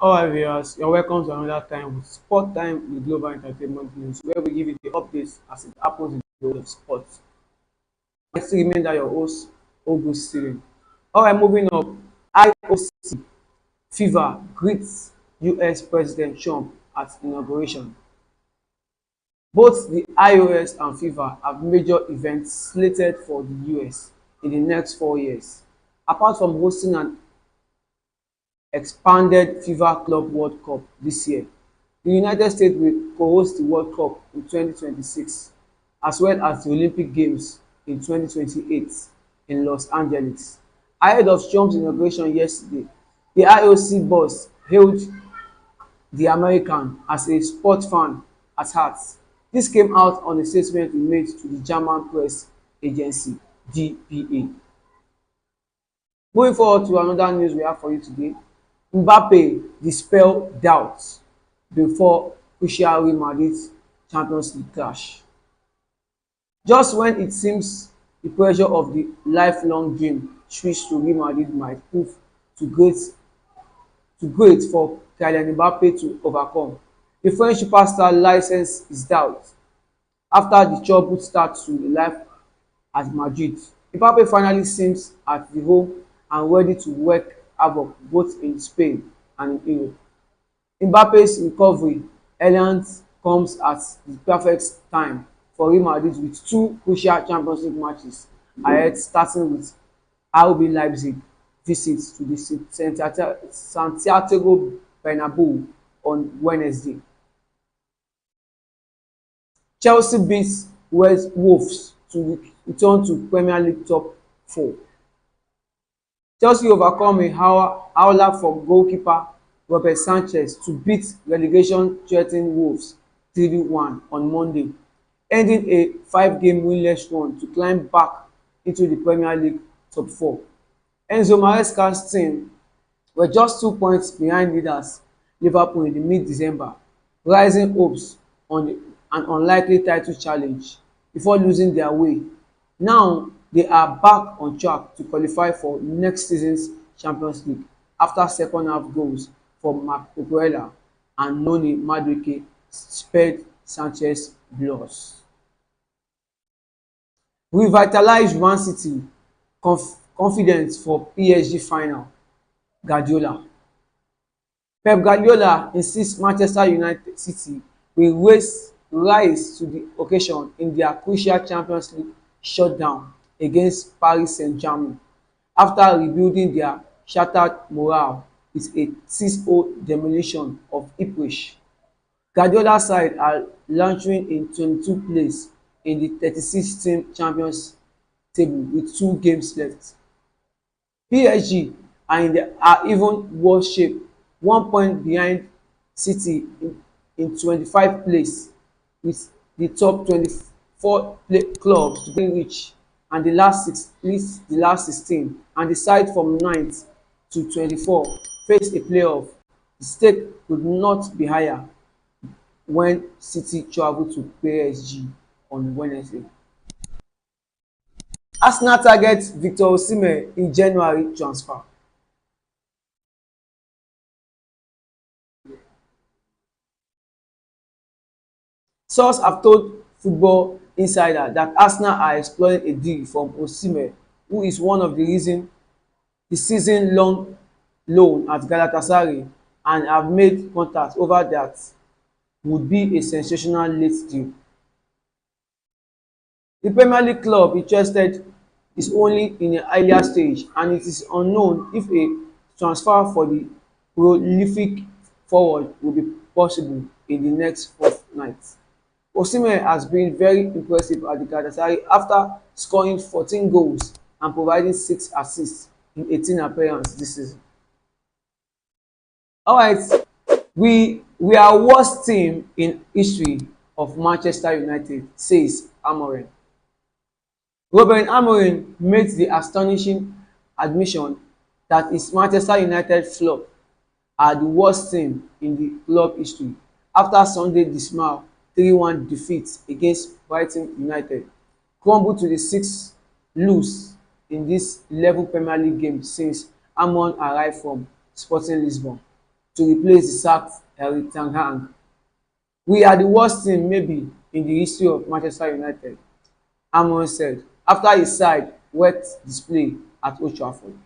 Alright viewers, you're welcome to another time with Sport Time with Global Entertainment News, where we give you the updates as it happens in the world of sports. I still remain that your host, Ogu Stephen. Alright, moving up, IOC fever greets US President Trump at inauguration. Both the IOS and FIFA have major events slated for the US in the next 4 years. Apart from hosting an expanded FIFA Club World Cup this year, the United States will co-host the World Cup in 2026, as well as the Olympic Games in 2028 in Los Angeles. Ahead of Trump's inauguration yesterday, the IOC boss hailed the American as a sport fan at heart. This came out on a statement he made to the German press agency dpa. Moving forward to another news we have for you today. Mbappe dispel doubts before crucial Real Madrid Champions League clash. Just when it seems the pressure of the lifelong dream switch to Real Madrid might prove too great for Kylian Mbappe to overcome, the French superstar licensed his doubts after the troubled start to life at Madrid. Mbappe finally seems at the home and ready to work havoc both in Spain and in Europe. Mbappe's recovery earnings comes at the perfect time for Real Madrid with two crucial Champions League matches ahead, starting with RB Leipzig visits to the Santiago Bernabeu on Wednesday. Chelsea beats Wolves to return to Premier League top four. Chelsea overcome a howler from goalkeeper Robert Sanchez to beat relegation-threatening Wolves 3-1 on Monday, ending a 5-game winless run to climb back into the Premier League top four. Enzo Maresca's team were just 2 points behind leaders Liverpool in the mid-December, raising hopes on an unlikely title challenge before losing their way. Now they are back on track to qualify for next season's Champions League after second-half goals from Marc Cucurella and Noni Madueke spared Sanchez blues. Revitalized Man City confidence for PSG final. Guardiola. Pep Guardiola insists Manchester United City will rise to the occasion in their crucial Champions League shutdown against Paris Saint-Germain after rebuilding their shattered morale with a 6-0 demolition of Ipswich. Guardiola's side are launching in 22 place in the 36-team Champions table with 2 games left. PSG are even worse shape, 1 point behind City in 25 place, with the top 24 clubs to be reached and the last 16, and the side from 9th to 24 face a playoff. The stake could not be higher when City travel to PSG on Wednesday. Arsenal targets Victor Osimhen in January transfer. Sources have told Football Insider that Arsenal are exploring a deal from Osimhen, who is one of the reasons the season-long loan at Galatasaray, and have made contact over that would be a sensational late deal. The Premier League club interested is only in an earlier stage, and it is unknown if a transfer for the prolific forward will be possible in the next fortnight. Osimhen has been very impressive at the Galatasaray after scoring 14 goals and providing 6 assists in 18 appearances this season. Alright, we are worst team in history of Manchester United, says Amorim. Ruben Amorim made the astonishing admission that his Manchester United flop are the worst team in the club history after Sunday dismal 3-1 defeat against Brighton United crumbled to the 6th lose in this 11 Premier League games since Amorim arrived from Sporting Lisbon. to replace the sacked Erik ten Hag. "We are the worst team maybe in the history of Manchester United," Amorim said after his side wet display at Old Trafford.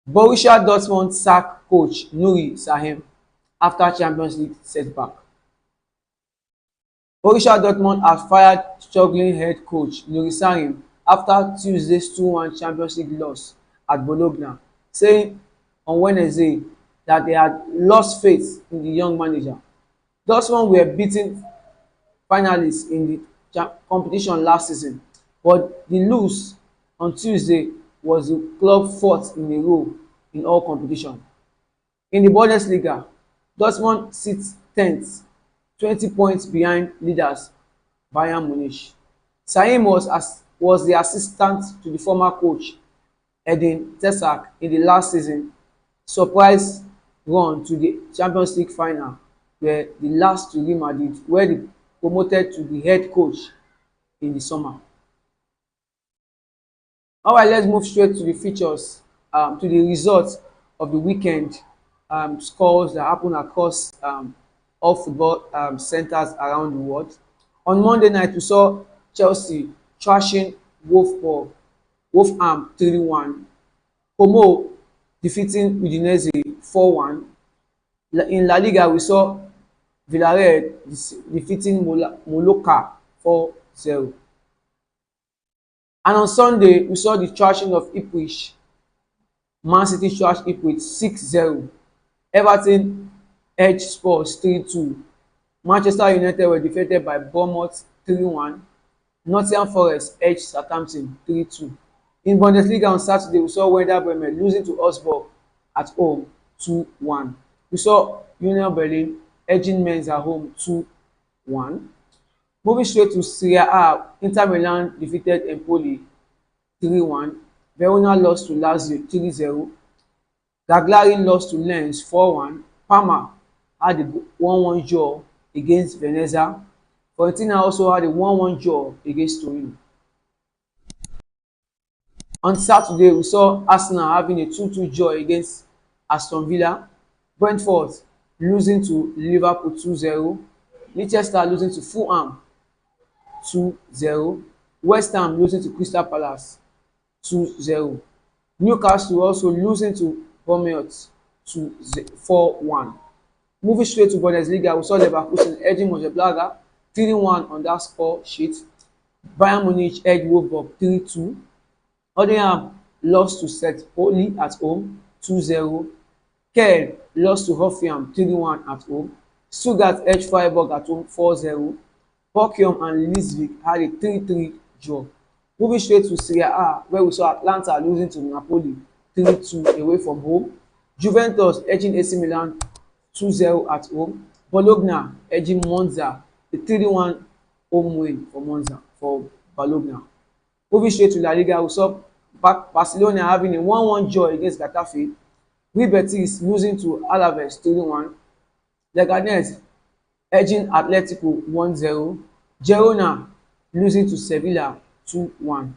Borussia Dortmund sack coach Nuri Sahin after Champions League setback. Borussia Dortmund has fired struggling head coach Nuri Sahin after Tuesday's 2-1 Champions League loss at Bologna, saying on Wednesday that they had lost faith in the young manager. Dortmund were beaten finalists in the competition last season, but the lose on Tuesday was the club fourth in a row in all competition. In the Bundesliga, Dortmund sits 10th, 20 points behind leaders Bayern Munich. Sahin was the assistant to the former coach Edin Terzic in the last season surprise run to the Champions League final, where the last to Real Madrid, where they promoted to the head coach in the summer. Alright, let's move straight to the features, to the results of the weekend, scores that happened across all football centres around the world. On Monday night, we saw Chelsea thrashing Wolfsburg, Wolfham 3-1, Como defeating Udinese 4-1. In La Liga, we saw Villarreal defeating Mallorca 4-0. And on Sunday, we saw the thrashing of Ipswich. Man City thrashed Ipswich 6-0. Everton edged Spurs 3-2. Manchester United were defeated by Bournemouth 3-1. Nottingham Forest edged Southampton 3-2. In Bundesliga on Saturday, we saw Werder Bremen losing to Augsburg at home 2-1. We saw Union Berlin edging Mainz at home 2-1. Moving straight to Serie A, Inter Milan defeated Empoli 3-1. Verona lost to Lazio 3-0. Cagliari lost to Lens 4-1. Parma had a 1-1 draw against Venezia. Fiorentina also had a 1-1 draw against Torino. On Saturday, we saw Arsenal having a 2-2 draw against Aston Villa. Brentford losing to Liverpool 2-0. Leicester losing to Fulham 2-0. West Ham losing to Crystal Palace 2-0. Newcastle also losing to Bournemouth 4-1. Moving straight to Bundesliga, we saw Leverkusen edging Mönchengladbach 3-1 on that score sheet. Bayern Munich edged Wolfsburg 3-2. Tottenham lost to St. Pauli at home 2-0. Kiel lost to Hoffenheim 3-1 at home. Stuttgart edged Freiburg at home 4-0. Bochum and Leipzig had a 3-3 draw. Moving straight to Serie A, where we saw Atlanta losing to Napoli 3-2 away from home. Juventus edging AC Milan 2-0 at home. Bologna edging Monza, a 3-1 home win for Monza for Bologna. Moving straight to La Liga, we saw Barcelona having a 1-1 draw against Getafe. Real Betis losing to Alaves 3-1. Leganés edging Atletico 1-0. Girona losing to Sevilla 2-1.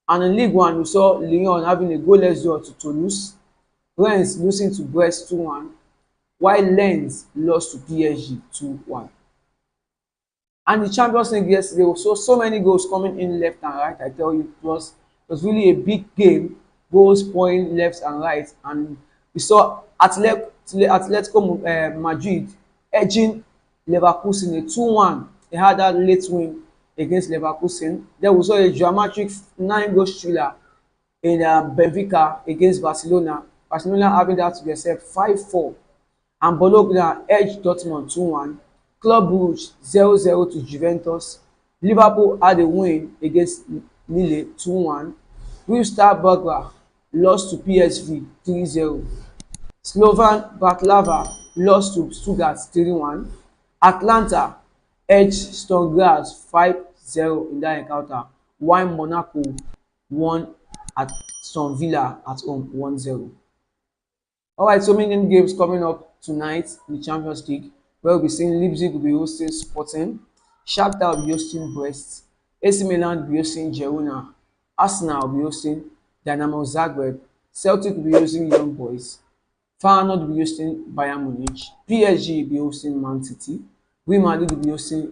And in League One, we saw Lyon having a goalless draw to Toulouse. Rennes losing to Brest 2-1, while Lens lost to PSG 2-1. And the Champions League yesterday, we saw so many goals coming in left and right. I tell you, it was really a big game, goals pouring left and right. And we saw Atletico Madrid edging Leverkusen a 2-1. They had that late win against Leverkusen. Then we saw a dramatic 9-goal thriller in Benfica against Barcelona. Barcelona having that to themselves 5-4. And Bologna edged Dortmund 2-1. Club Brugge 0-0 to Juventus. Liverpool had a win against Lille 2-1. Real Star Belgrade lost to PSV 3-0. Slovan Bratislava lost to Stuttgart 3-1. Atlanta edged Sturm Graz 5-0 in that encounter, while Monaco won at Aston Villa at home 1-0. Alright, so many games coming up tonight in the Champions League, where we'll be seeing Leipzig will be hosting Sporting, Shakhtar will be hosting Brest, AC Milan will be hosting Girona, Arsenal will be hosting Dynamo Zagreb, Celtic will be hosting Young Boys. Feyenoord will be hosting Bayern Munich. PSG will be hosting Man City. Real Madrid will be hosting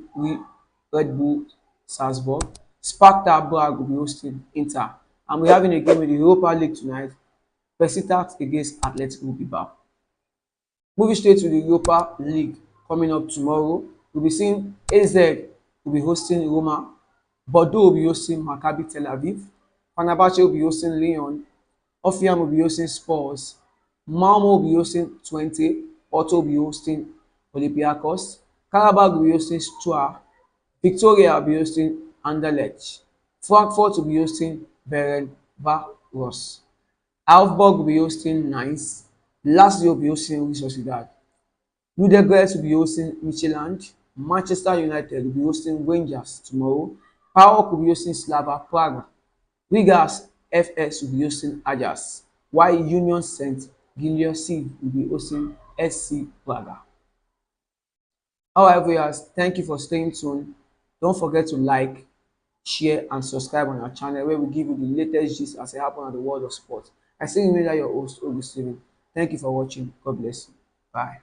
Red Bull Salzburg. Sparta Prague will be hosting Inter. And we're having a game in the Europa League tonight. Besiktas against Atletico Bilbao. Moving straight to the Europa League coming up tomorrow, we'll be seeing AZ will be hosting Roma, Bordeaux will be hosting Maccabi Tel Aviv, Fenerbahce will be hosting Lyon, Hoffenheim will be hosting Spurs, Malmo will be hosting Twente, Porto will be hosting Olympiacos, Karabakh will be hosting Stua, Victoria will be hosting Anderlecht, Frankfurt will be hosting Ferencváros. Augsburg will be hosting Nice. Lazio will be hosting Real Sociedad. Ludogorets will be hosting Midtjylland. Manchester United will be hosting Rangers tomorrow. PAOK will be hosting Slava Praga. Rigas FS will be hosting Ajax. While Union St. Gilloise will be hosting SC Praga. Alright viewers, thank you for staying tuned. Don't forget to like, share and subscribe on our channel where we give you the latest gist as it happens in the world of sports. I still remain your host, Ogu Stephen. Thank you for watching. God bless you. Bye.